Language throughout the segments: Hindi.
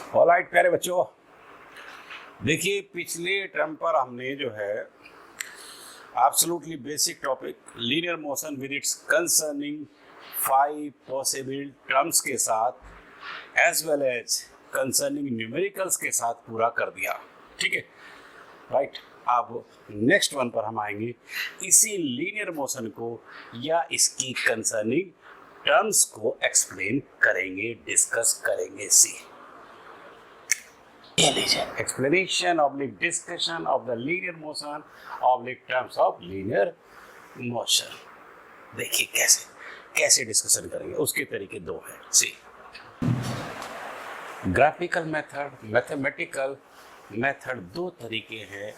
ऑलराइट प्यारे बच्चों, देखिए पिछले टर्म पर हमने जो है absolutely basic topic linear motion with its concerning 5 possible terms के साथ as well as concerning numericals के साथ पूरा कर दिया। ठीक है, राइट। अब नेक्स्ट वन पर हम आएंगे, इसी लीनियर मोशन को या इसकी कंसर्निंग टर्म्स को एक्सप्लेन करेंगे, डिस्कस करेंगे। सी explanation oblique discussion of the linear motion oblique terms of linear motion। देखिए कैसे डिस्कशन करेंगे, उसके तरीके दो हैं। सी ग्राफिकल मेथड, मैथमेटिकल मेथड, दो तरीके हैं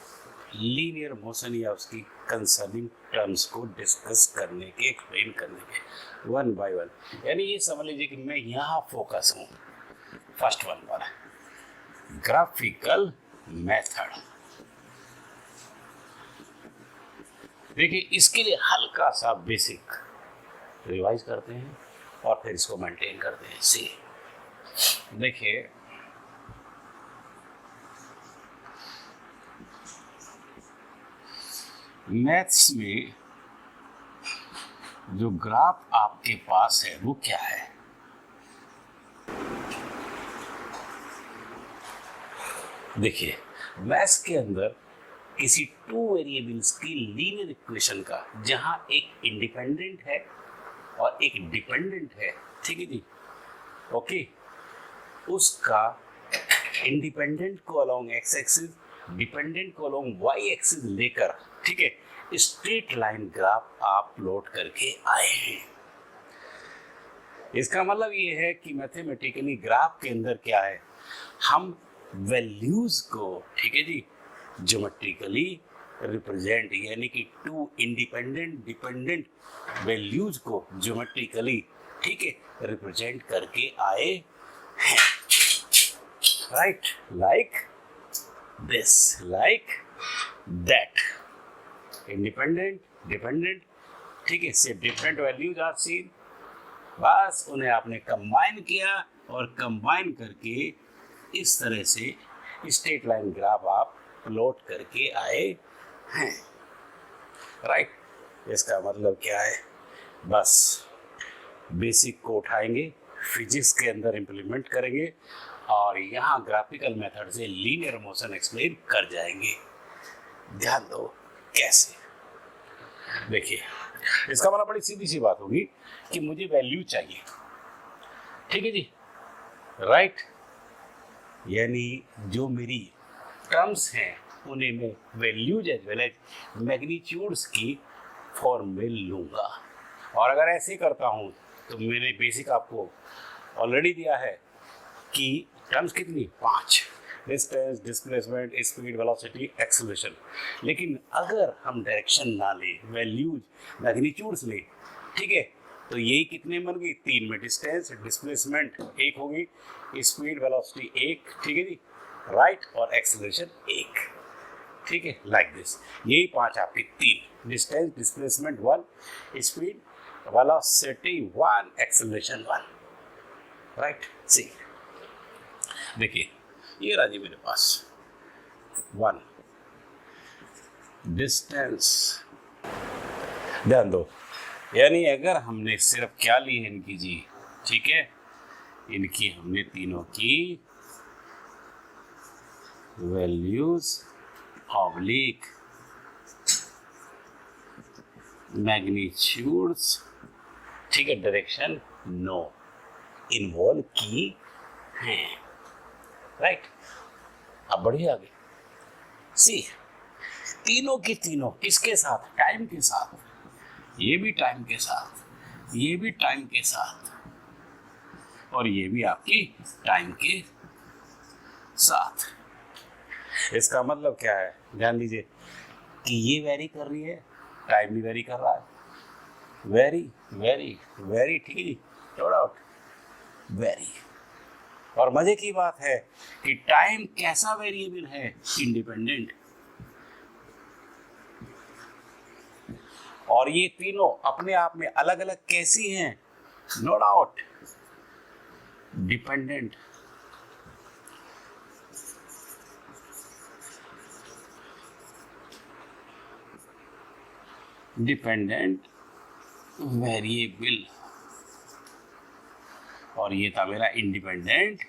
लीनियर मोशन या उसकी कंसर्निंग टर्म्स को डिस्कस करने के, एक्सप्लेन करने के, वन बाय वन। यानी ये समझ लीजिए कि मैं यहाँ फोकस हूँ फर्स्ट वन पर, ग्राफिकल मेथड। देखिए इसके लिए हल्का सा बेसिक रिवाइज करते हैं और फिर इसको मेंटेन करते हैं। सी देखिए मैथ्स में जो ग्राफ आपके पास है वो क्या है? देखिए मैथ्स के अंदर किसी टू वेरिएबल्स की लीनियर इक्वेशन का, जहां एक इंडिपेंडेंट है और एक डिपेंडेंट है, ठीक है जी, ओके, उसका इंडिपेंडेंट को अलोंग एक्स एक्सिस, डिपेंडेंट को अलोंग वाई एक्सिस लेकर, ठीक है, स्ट्रेट लाइन ग्राफ आप प्लॉट करके आए हैं। इसका मतलब ये है कि मैथमेटिकली ग्राफ के अंदर क्या है, हम वैल्यूज को, ठीक है जी, ज्योमेट्रिकली रिप्रेजेंट, यानी कि टू इंडिपेंडेंट डिपेंडेंट वैल्यूज को ज्योमेट्रिकली, ठीक है, रिप्रेजेंट करके आए हैं। Right, like this, like that, independent dependent, ठीक है, से डिफरेंट वैल्यूज आर सीन, बस उन्हें आपने कंबाइन किया और कंबाइन करके इस तरह से स्ट्रेट लाइन ग्राफ आप प्लॉट करके आए हैं। राइट, इसका मतलब क्या है, बस बेसिक को उठाएंगे, फिजिक्स के अंदर इंप्लीमेंट करेंगे और यहाँ ग्राफिकल मेथड से लीनियर मोशन एक्सप्लेन कर जाएंगे। ध्यान दो कैसे। देखिए इसका मतलब बड़ी सीधी सी बात होगी कि मुझे वैल्यू चाहिए, ठीक है जी, राइट, यानी जो मेरी टर्म्स हैं उन्हें मैं values as well as magnitudes की फॉर्म में लूँगा। और अगर ऐसे करता हूँ तो मैंने बेसिक आपको ऑलरेडी दिया है कि टर्म्स कितनी, 5, distance, displacement, speed, velocity, acceleration. लेकिन अगर हम डायरेक्शन ना ले, वैल्यूज मैग्नीट्यूड्स ले, ठीक है, तो यही कितने बन गई, 3 में डिस्टेंस, डिस्प्लेसमेंट 1 होगी, स्पीड वेलोसिटी 1, ठीक है जी, राइट, और एक्सेलरेशन 1, ठीक है, लाइक दिस। यही 5 आपके 3, distance, displacement 1, speed, velocity 1, acceleration 1, right. सी देखिए ये रहा जी मेरे पास 1 डिस्टेंस। ध्यान दो, यानी अगर हमने सिर्फ क्या ली है इनकी जी, ठीक है, इनकी हमने तीनों की वैल्यूज ऑब्लिक मैग्नीट्यूड्स, ठीक है, डायरेक्शन नो इन्वॉल्व की हैं, राइट। अब बढ़िए आगे। सी तीनों की तीनों किसके साथ, टाइम के साथ, ये भी टाइम के साथ, ये भी टाइम के साथ, और ये भी आपकी टाइम के साथ। इसका मतलब क्या है, ध्यान दीजिए कि ये वेरी कर रही है, टाइम भी वेरी कर रहा है, वेरी वेरी वेरी, ठीक है जी, नो डाउट, वेरी। और मजे की बात है कि टाइम कैसा वेरिएबल है, इंडिपेंडेंट, और ये तीनों अपने आप में अलग अलग कैसी हैं, no doubt dependent. Dependent variable और ये था मेरा इंडिपेंडेंट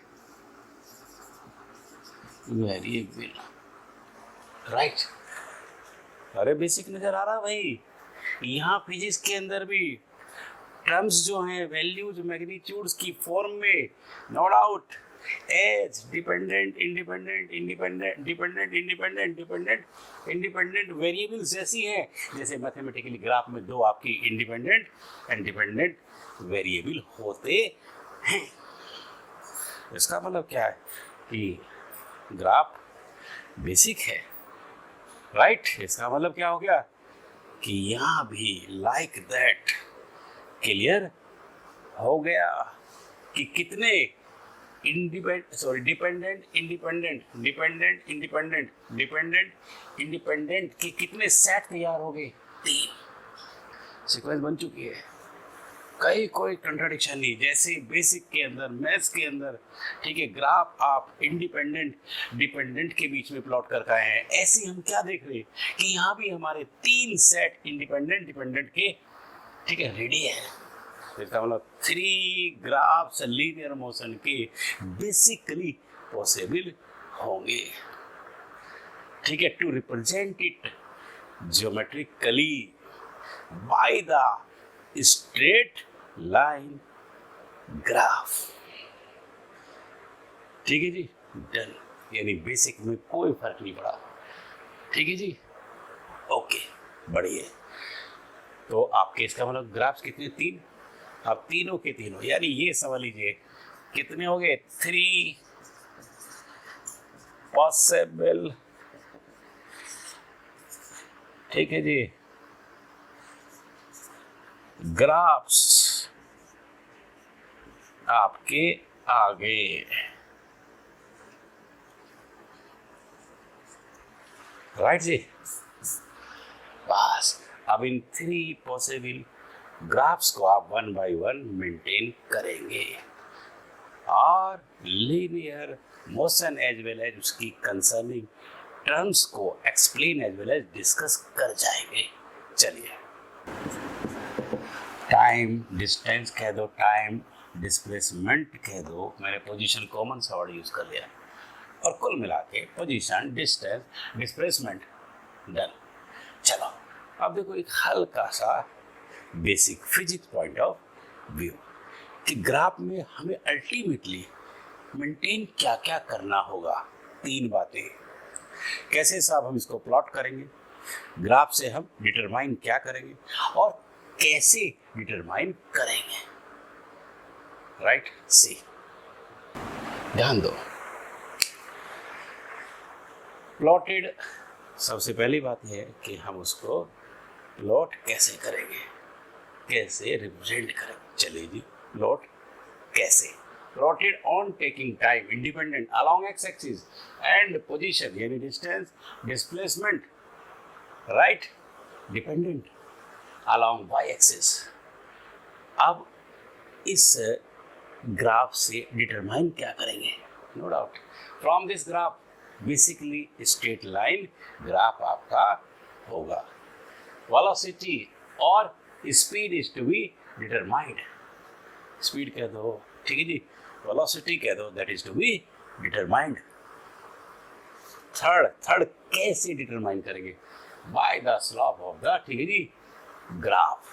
वेरिएबल, राइट। अरे बेसिक नजर आ रहा भाई। यहाँ फिजिक्स के अंदर भी टर्म्स जो हैं वैल्यूज मैग्नीट्यूड्स की फॉर्म में, no doubt, as dependent independent independent dependent independent dependent independent variables जैसी हैं जैसे मैथमेटिकली ग्राफ में दो आपकी इंडिपेंडेंट एंड डिपेंडेंट वेरिएबल होते हैं। इसका मतलब क्या है कि ग्राफ बेसिक है, राइट। इसका मतलब क्या हो गया कि यहाँ भी लाइक दैट क्लियर हो गया कि कितने dependent independent dependent independent dependent independent के कितने सेट तैयार हो गए, 3 सीक्वेंस बन चुकी है। कोई कंट्राडिक्शन नहीं, जैसे बेसिक के अंदर मैथ्स के अंदर, ठीक है, ग्राफ आप इंडिपेंडेंट डिपेंडेंट के बीच में प्लॉट कर आए हैं, ऐसे हम क्या देख रहे हैं कि यहाँ भी हमारे 3 सेट इंडिपेंडेंट डिपेंडेंट के, ठीक है, रेडी है। इसका मतलब 3 ग्राफ्स लीनियर मोशन के बेसिकली पॉसिबल होंगे, ठीक है, to represent it geometrically by the straight line graph. ठीक है जी, डन। यानी बेसिक में कोई फर्क नहीं पड़ा, ठीक है जी, ओके, बढ़िया। तो आपके इसका मतलब ग्राफ्स कितने, 3। अब तीनों के तीनों, यानी ये समझ लीजिए कितने हो गए, 3 पॉसिबल, ठीक है जी, ग्राफ्स आपके आगे। राइट जी, बस अब इन 3 पॉसिबल ग्राफ्स को आप 1 बाय 1 मेंटेन करेंगे और linear motion as well as उसकी कंसर्निंग टर्म्स को explain as well as discuss कर जाएंगे। चलिए, टाइम डिस्टेंस कह दो, टाइम डिस्प्लेसमेंट कह दो, मैंने पोजीशन कॉमन सा वर्ड यूज कर लिया, और कुल मिला के पोजीशन डिस्टेंस डिस्प्लेसमेंट, डन। चलो अब देखो एक हल्का सा basic physics point of view कि ग्राफ में हमें अल्टीमेटली मेंटेन क्या क्या करना होगा। 3 बातें, कैसे साहब हम इसको प्लॉट करेंगे, ग्राफ से हम डिटरमाइन क्या करेंगे और कैसे डिटरमाइन करेंगे, राइट। सी, ध्यान दो, प्लॉटेड, सबसे पहली बात है कि हम उसको प्लॉट कैसे करेंगे, कैसे रिप्रेजेंट करेंगे। चलिए जी, प्लॉट कैसे, plotted on taking time independent along X axis and position, यानी distance displacement, right, dependent along Y axis. अब इस ग्राफ से डिटरमाइन क्या करेंगे, no doubt, from this graph basically straight line graph आपका होगा। वेलोसिटी और speed is to be determined, speed कह दो, ठीक है जी, वेलोसिटी कह दो, that is to be determined. Third कैसे डिटरमाइन करेंगे, by the slope of the, ठीक है जी, ग्राफ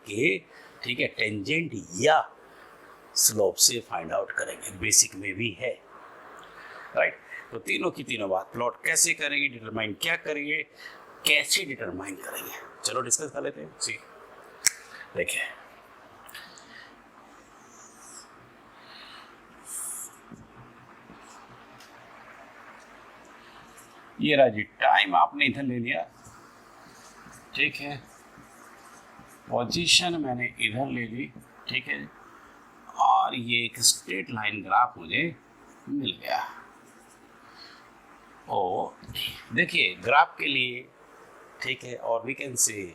के, ठीक है, टेंजेंट या स्लोप से फाइंड आउट करेंगे, बेसिक में भी है, राइट। तो तीनों की तीनों बात, प्लॉट कैसे करेंगे, डिटरमाइन क्या करेंगे, कैसे डिटरमाइन करेंगे, चलो डिस्कस कर लेते हैं। सी, देखिए ये रहा जी, टाइम आपने इधर ले लिया, ठीक है, पोजीशन मैंने इधर ले ली, ठीक है, और ये एक स्ट्रेट लाइन ग्राफ मुझे मिल गया। ओ देखिए ग्राफ के लिए, ठीक है, और we can say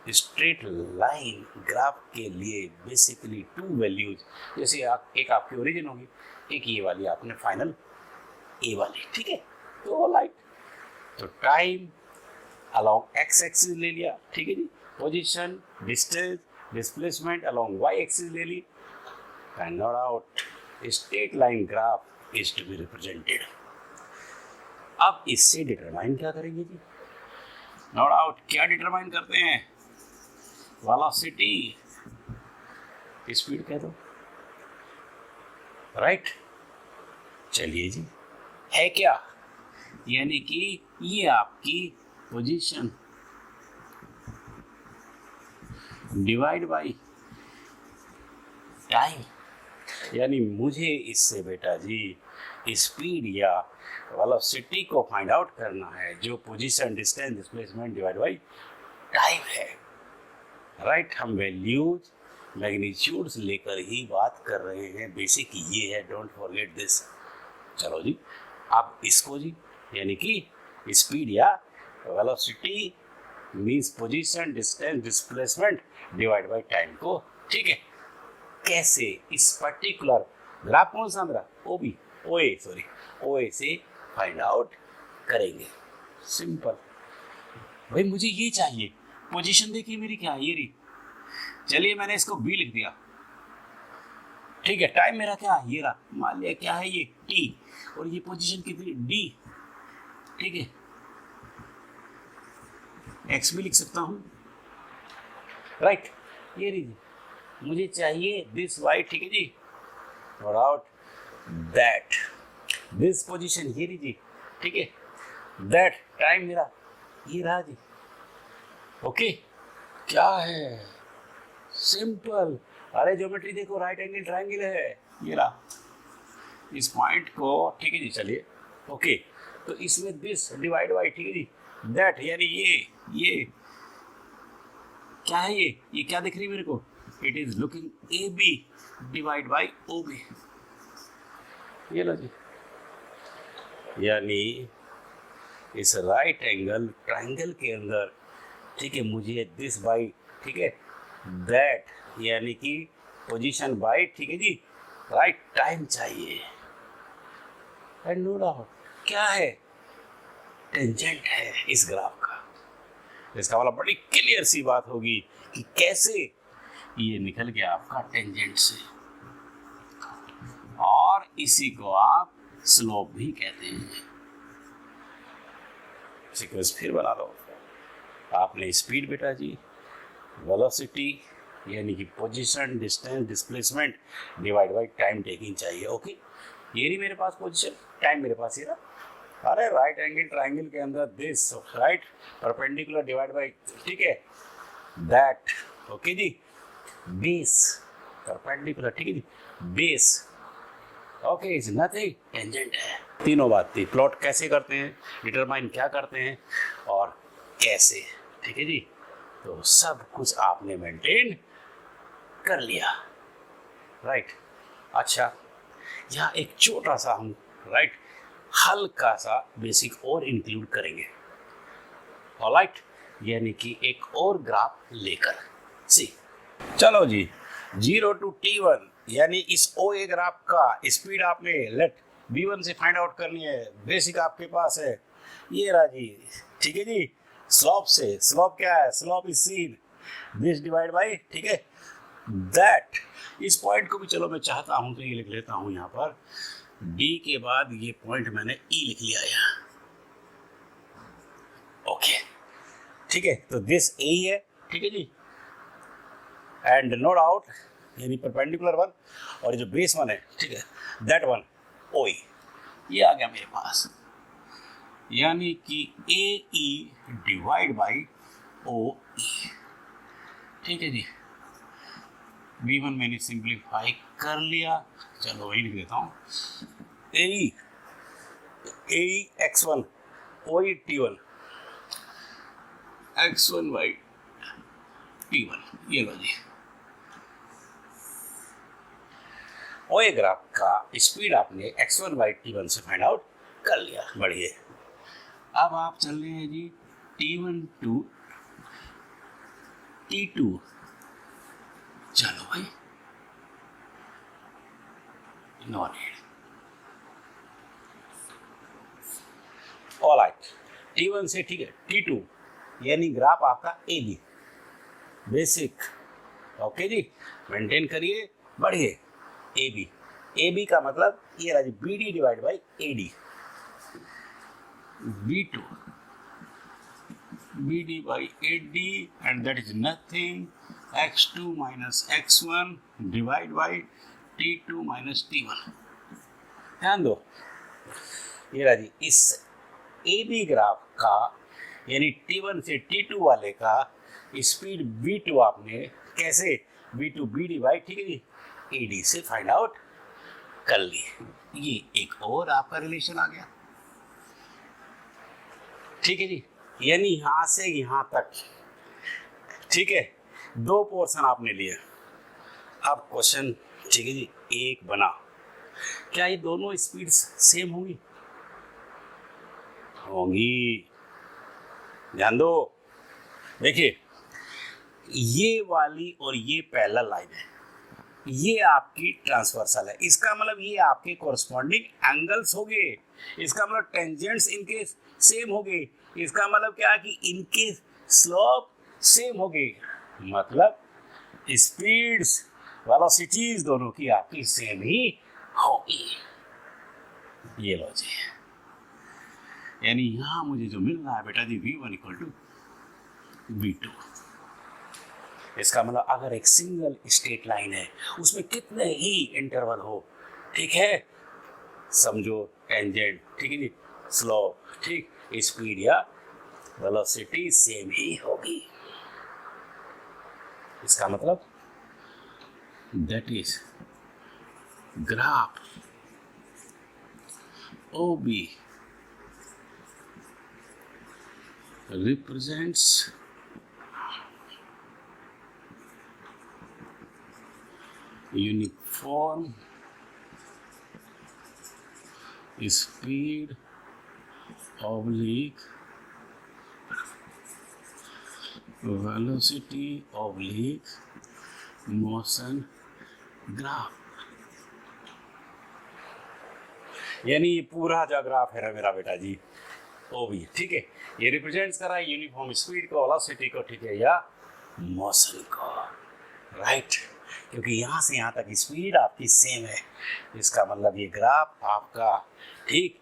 straight line graph के लिए बेसिकली 2 वैल्यूज, जैसे एक आपकी ओरिजिन होगी, एक ये वाली आपने फाइनल ए वाली, ठीक है, तो लाइक, तो टाइम अलोंग एक्स एक्सिस ले लिया, ठीक है जी, position, distance, displacement along Y axis ले ली, and not out straight line graph is to be represented. अब इससे डिटरमाइन क्या करेंगे जी? नो डाउट क्या डिटरमाइन करते हैं? वेलोसिटी, स्पीड कह दो, राइट। चलिए जी, है क्या? यानी कि ये आपकी पोजीशन डिवाइड बाय टाइम, यानी मुझे इससे बेटा जी स्पीड या वेलोसिटी को फाइंड आउट करना है, जो position, distance, displacement divide by time है, राइट। हम वैल्यूज, मैग्नीट्यूड्स लेकर ही बात कर रहे हैं, बेसिक ये है, डोंट फॉरगेट दिस। चलो जी, आप इसको जी, यानी कि स्पीड या velocity means position, distance, displacement divide by time को, ठीक है, कैसे इस पर्टिकुलर ग्राफ कौन सा मेरा ओबी ओए से फाइंड आउट करेंगे। सिंपल भाई, मुझे ये चाहिए, पोजीशन देखिए मेरी क्या है, ये रही। चलिए मैंने इसको बी लिख दिया, ठीक है। टाइम मेरा क्या है, ये रहा, मान लिया क्या है ये टी, और ये पोजीशन कितनी डी, ठीक है। एक्स भी लिख सकता हूं, राइट। ये रही, मुझे चाहिए दिस वाई, ठीक है जी, और आउट दैट दिस पोजीशन, ये रही जी, ठीक है। दैट टाइम मेरा ये रहा जी, ओके। क्या है? सिंपल, अरे ज्योमेट्री देखो, राइट एंगल ट्रायंगल है, ये रहा इस पॉइंट को, ठीक है जी। चलिए ओके, तो इसमें दिस डिवाइड बाय, ठीक है जी, दैट, यानी ये क्या है, ये क्या दिख रही है मेरे को? It is looking A B divide by O B, ये लो जी। यानी इस राइट एंगल ट्रायंगल के अंदर, ठीक है, मुझे दिस बाय, ठीक है, दैट, यानी कि पोजीशन बाय, ठीक है जी, राइट टाइम चाहिए। एंड नो डाउट क्या है? टेंजेंट है इस ग्राफ का। इसका मतलब बड़ी क्लियर सी बात होगी कि कैसे ये निकल गया आपका टेंजेंट से, और इसी को आप स्लोप भी कहते हैं। सीक्वेंस फिर बना लो। आपने स्पीड बेटा जी, वेलोसिटी यानी कि position, distance, displacement divide by time taking चाहिए, ओके। ये नहीं मेरे पास पोजीशन, टाइम मेरे पास ये रहा। अरे राइट एंगल ट्रायंगल के अंदर this, right perpendicular divide by, ठीक है, दैट, ओके जी। बेस परपेंडिकुलर, ठीक है जी, base, okay, is nothing, tangent है। तीनों बात थी। प्लॉट कैसे करते हैं, डिटरमाइन क्या करते हैं, और कैसे, ठीक है जी। तो सब कुछ आपने मेंटेन कर लिया, राइट। अच्छा, यहाँ एक छोटा सा हम, राइट, हल्का सा बेसिक और इंक्लूड करेंगे, ऑलराइट, यानी कि एक और ग्राफ लेकर सी। चलो जी, 0 to T1 यानी इस OA ग्राफ का स्पीड आपने लेट V1 से फाइंड आउट करनी है, बेसिक आपके पास है, ये रहा जी, ठीक है जी। स्लोप से, स्लोप क्या है? Slope is seen this divide by, ठीक है, दैट। इस पॉइंट को भी चलो मैं चाहता हूं तो ये लिख लेता हूं यहाँ पर, D के बाद ये पॉइंट मैंने E लिख लिया यहाँ, ओके, ठीक है। तो दिस A है, ठीक है जी, एंड नो डाउट यानी परपेंडिकुलर वन, और जो बेस वन है, ठीक है, दैट वन OE, ये आ गया मेरे पास, यानी कि AE डिवाइड बाई OE, ठीक है जी। V1 मैंने सिंप्लीफाई कर लिया, चलो वही लिख देता हूँ, AE X1 OE T1 X1 by T1, ये लो जी। OA ग्राफ का स्पीड आपने X1 बाई T1 से फाइंड आउट कर लिया, बढ़िया। अब आप चल रहे हैं जी T1 टू T2, चलो भाई, नो नीड, ऑलराइट। T1 से, ठीक है, T2 यानी ग्राफ आपका ए बी बेसिक, ओके जी, मेंटेन करिए, बढ़िए। ए बी का मतलब ये रहा जी B D divide by A D, B2 BD by 8D, and that is nothing x2 minus x1 divide by t2 minus t1। ध्यान दो, ये रहा जी इस AB ग्राफ का यानी t1 से t2 वाले का स्पीड v2 आपने कैसे v2 BD by, ठीक है जी, AD से फाइंड आउट कर ली। ये एक और आपका रिलेशन आ गया, ठीक है जी, यानी यहां से यहां तक, ठीक है, दो पोर्शन आपने लिए। अब क्वेश्चन, ठीक है जी, एक बना, क्या ये दोनों स्पीड सेम होंगी? होंगी, ध्यान दो। देखिए ये वाली और ये पैरेलल लाइन है, ये आपकी ट्रांसवर्सल है, इसका मतलब ये आपके कोरस्पॉन्डिंग एंगल्स हो गए, इसका मतलब टेंजेंट्स इनके सेम हो गए, इसका मतलब क्या है कि इनके स्लोप सेम हो गए, मतलब स्पीड्स वेलोसिटीज दोनों की आपकी सेम ही होगी। ये लो जी, यानी यहां मुझे जो मिल रहा है बेटा जी v1 इक्वल टू v2। इसका मतलब अगर एक सिंगल स्ट्रेट लाइन है उसमें कितने ही इंटरवल हो, ठीक है, समझो टेंजेंट, ठीक है जी, स्लोप, ठीक, स्पीड या वेलोसिटी सेम ही होगी। इसका मतलब that is graph OB represents uniform speed oblique velocity oblique motion graph. यानी ये पूरा जो ग्राफ है मेरा बेटा जी OB, ठीक है, ये रिप्रेजेंट्स कर रहा है यूनिफॉर्म स्पीड को, वेलोसिटी को, ठीक है, या मोशन को, राइट, क्योंकि यहाँ से यहाँ तक स्पीड आपकी सेम है, इसका मतलब ये ग्राफ आपका, ठीक,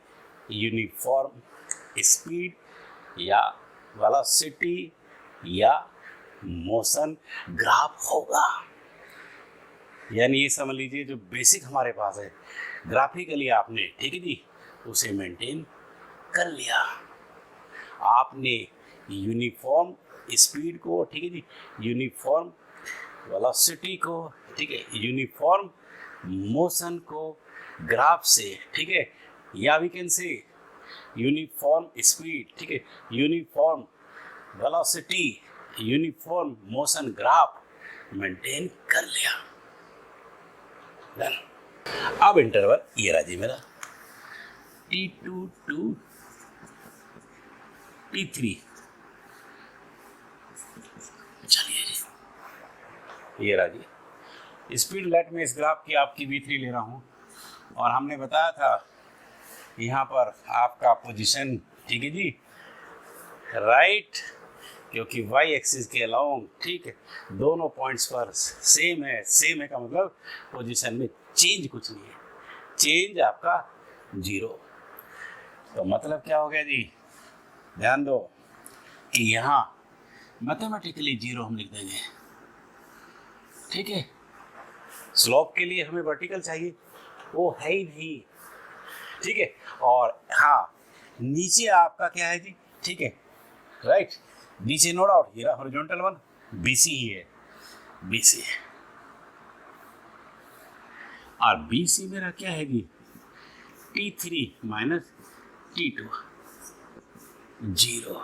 यूनिफॉर्म स्पीड या वेलोसिटी या मोशन ग्राफ होगा। यानी ये समझ लीजिए जो बेसिक हमारे पास है ग्राफिकली आपने, ठीक है जी, उसे मेंटेन कर लिया। आपने यूनिफॉर्म स्पीड को, ठीक है जी, यूनिफॉर्म वेलोसिटी को, ठीक है, यूनिफॉर्म मोशन को ग्राफ से, ठीक है, या we can say uniform speed, ठीक है, uniform velocity, uniform motion graph maintain कर लिया। अब इंटरवल ये रहा जी मेरा T2 to T3। चलिए जी, ये रहा जी स्पीड लेट में इस ग्राफ की आपकी V3 ले रहा हूँ, और हमने बताया था यहाँ पर आपका पोजीशन, ठीक है जी, राइट, क्योंकि y एक्सिस के अलोंग, ठीक है, दोनों पॉइंट्स पर सेम है। सेम है का मतलब पोजीशन में चेंज कुछ नहीं है, चेंज आपका 0। तो मतलब क्या हो गया जी, ध्यान दो कि यहाँ मैथमेटिकली 0 हम लिख देंगे, ठीक है। स्लोप के लिए हमें वर्टिकल चाहिए, वो है ही नहीं, ठीक है। और हाँ, नीचे आपका क्या है जी, ठीक है, राइट, नीचे नो डाउट ये हॉरिजॉन्टल वन BC ही है, BC है, और BC मेरा क्या है जी, T3 माइनस T2, 0।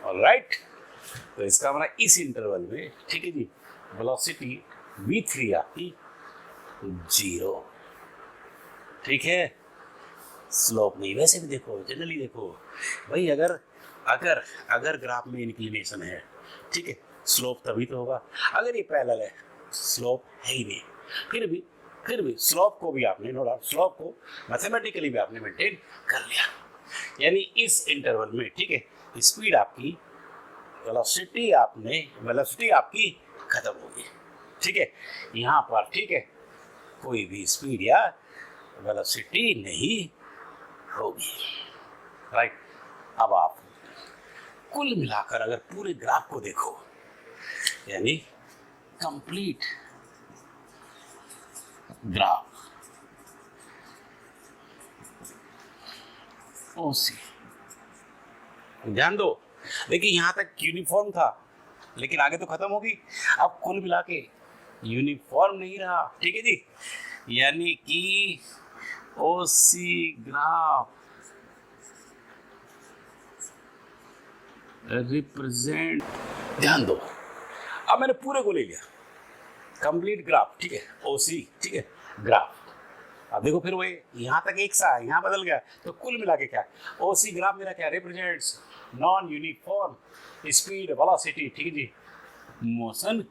ऑलराइट, तो इसका मतलब इस इंटरवल में, ठीक है जी, वेलोसिटी V3 आपकी 0, ठीक है। स्लोप नहीं, वैसे भी देखो, जनरली देखो भाई, अगर ग्राफ में इंक्लिनेशन है, ठीक है, स्लोप तभी तो होगा। अगर ये पैरेलल है, स्लोप है ही नहीं, फिर भी स्लोप को भी आपने, नो डाउट, स्लोप को मैथमेटिकली भी आपने मेंटेन कर लिया। यानी इस इंटरवल में, ठीक है, स्पीड आपकी, वेलोसिटी आपकी खत्म होगी। ठीक है, यहाँ पर ठीक है कोई भी स्पीड या वेलोसिटी नहीं होगी। राइट, अब आप कुल मिलाकर अगर पूरे ग्राफ को देखो, यानी कंप्लीट ग्राफ ओसी, ध्यान दो, देखिए यहां तक यूनिफॉर्म था लेकिन आगे तो खत्म होगी। अब कुल मिला के यूनिफॉर्म नहीं रहा, ठीक है जी, यानी कि ओसी ग्राफ रिप्रेजेंट, ध्यान दो, अब मैंने पूरे को ले लिया कंप्लीट ग्राफ, ठीक है, ओसी, ठीक है, ग्राफ। अब देखो फिर वही यहाँ तक एक सा, यहाँ बदल गया, तो कुल मिला के क्या, ओसी ग्राफ मेरा क्या represents non uniform speed velocity, ठीक है जी, मोशन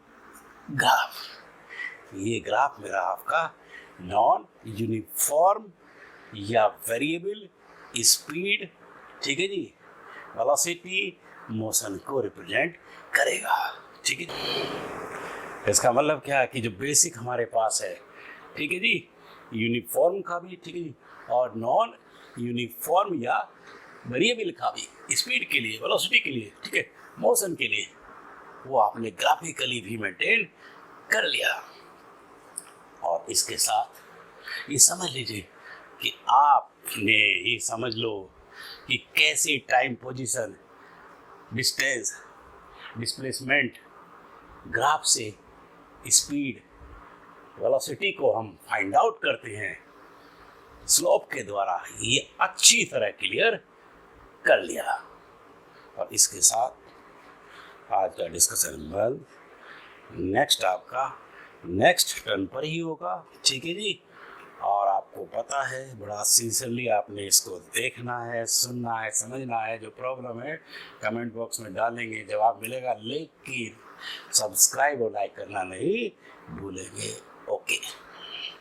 ग्राफ। ये ग्राफ मेरा आपका नॉन यूनिफॉर्म या वेरिएबल स्पीड, ठीक है जी, वेलोसिटी, मोशन को रिप्रेजेंट करेगा। ठीक है, इसका मतलब क्या है कि जो बेसिक हमारे पास है, ठीक है जी, यूनिफॉर्म का भी, ठीक है जी, और नॉन यूनिफॉर्म या वेरिएबल का भी स्पीड के लिए, वेलोसिटी के लिए, ठीक है, मोशन के लिए, वो आपने ग्राफिकली भी मेंटेन कर लिया। और इसके साथ ये समझ लीजिए कि आपने ये समझ लो कि कैसे time, position, distance, displacement graph से स्पीड, वेलोसिटी को हम फाइंड आउट करते हैं स्लोप के द्वारा, ये अच्छी तरह क्लियर कर लिया। और इसके साथ आज का डिस्कशन बंद, नेक्स्ट आपका नेक्स्ट टर्न पर ही होगा, ठीक है जी। और आपको पता है बड़ा सिंसियरली आपने इसको देखना है, सुनना है, समझना है। जो प्रॉब्लम है कमेंट बॉक्स में डालेंगे, जवाब मिलेगा, लेकिन सब्सक्राइब और लाइक करना नहीं भूलेंगे। ओके।